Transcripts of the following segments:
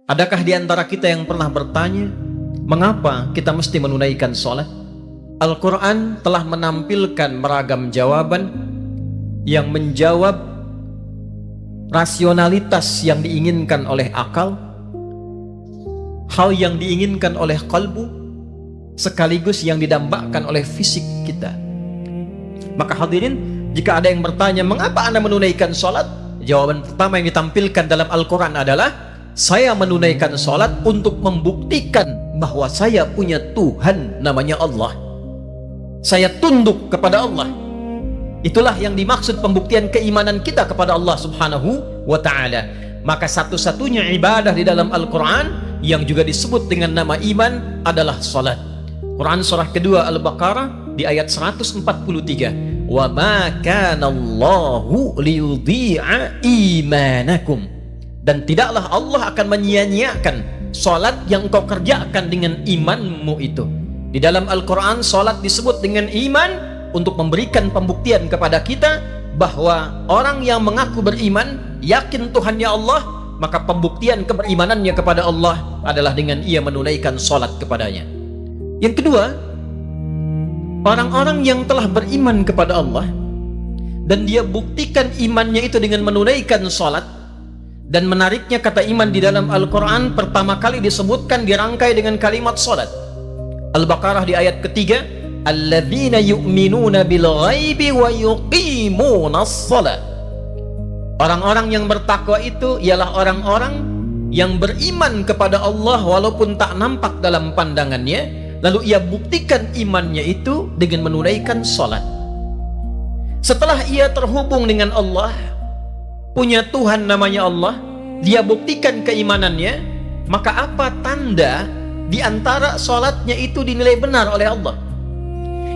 Adakah di antara kita yang pernah bertanya, mengapa kita mesti menunaikan sholat? Al-Quran telah menampilkan beragam jawaban yang menjawab rasionalitas yang diinginkan oleh akal, hal yang diinginkan oleh kalbu, sekaligus yang didambakan oleh fisik kita. Maka hadirin, jika ada yang bertanya, mengapa Anda menunaikan sholat? Jawaban pertama yang ditampilkan dalam Al-Quran adalah, saya menunaikan sholat untuk membuktikan bahwa saya punya Tuhan namanya Allah. Saya tunduk kepada Allah. Itulah yang dimaksud pembuktian keimanan kita kepada Allah subhanahu wa ta'ala. Maka satu-satunya ibadah di dalam Al-Quran yang juga disebut dengan nama iman adalah sholat. Quran surah kedua Al-Baqarah di ayat 143. Wa ma kana Allahu liyudhi'a imanakum. Dan tidaklah Allah akan menyia-nyiakan salat yang engkau kerjakan dengan imanmu itu. Di dalam Al-Quran, salat disebut dengan iman untuk memberikan pembuktian kepada kita bahwa orang yang mengaku beriman, yakin Tuhannya Allah, maka pembuktian keberimanannya kepada Allah adalah dengan ia menunaikan salat kepadanya. Yang kedua, orang-orang yang telah beriman kepada Allah dan dia buktikan imannya itu dengan menunaikan salat. Dan menariknya, kata iman di dalam Al-Quran pertama kali disebutkan dirangkai dengan kalimat salat. Al-Baqarah di ayat ketiga, alladzina yu'minuna bil ghaibi wa yuqimunas shalah. Orang-orang yang bertakwa itu ialah orang-orang yang beriman kepada Allah walaupun tak nampak dalam pandangannya, lalu ia buktikan imannya itu dengan menunaikan salat. Setelah ia terhubung dengan Allah, punya Tuhan namanya Allah, dia buktikan keimanannya, maka apa tanda di antara sholatnya itu dinilai benar oleh Allah?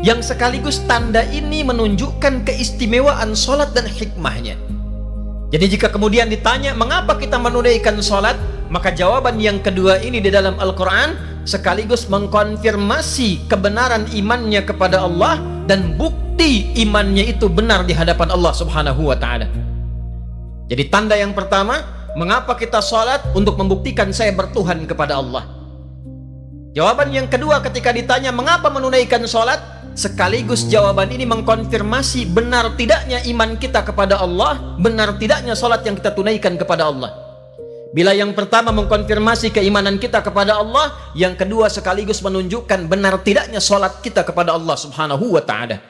Yang sekaligus tanda ini menunjukkan keistimewaan sholat dan hikmahnya. Jadi jika kemudian ditanya mengapa kita menunaikan sholat, maka jawaban yang kedua ini di dalam Al-Quran sekaligus mengkonfirmasi kebenaran imannya kepada Allah dan bukti imannya itu benar di hadapan Allah subhanahu wa ta'ala. Jadi tanda yang pertama, mengapa kita sholat? Untuk membuktikan saya bertuhan kepada Allah. Jawaban yang kedua ketika ditanya mengapa menunaikan sholat, sekaligus jawaban ini mengkonfirmasi benar tidaknya iman kita kepada Allah, benar tidaknya sholat yang kita tunaikan kepada Allah. Bila yang pertama mengkonfirmasi keimanan kita kepada Allah, yang kedua sekaligus menunjukkan benar tidaknya sholat kita kepada Allah subhanahu wa ta'ala.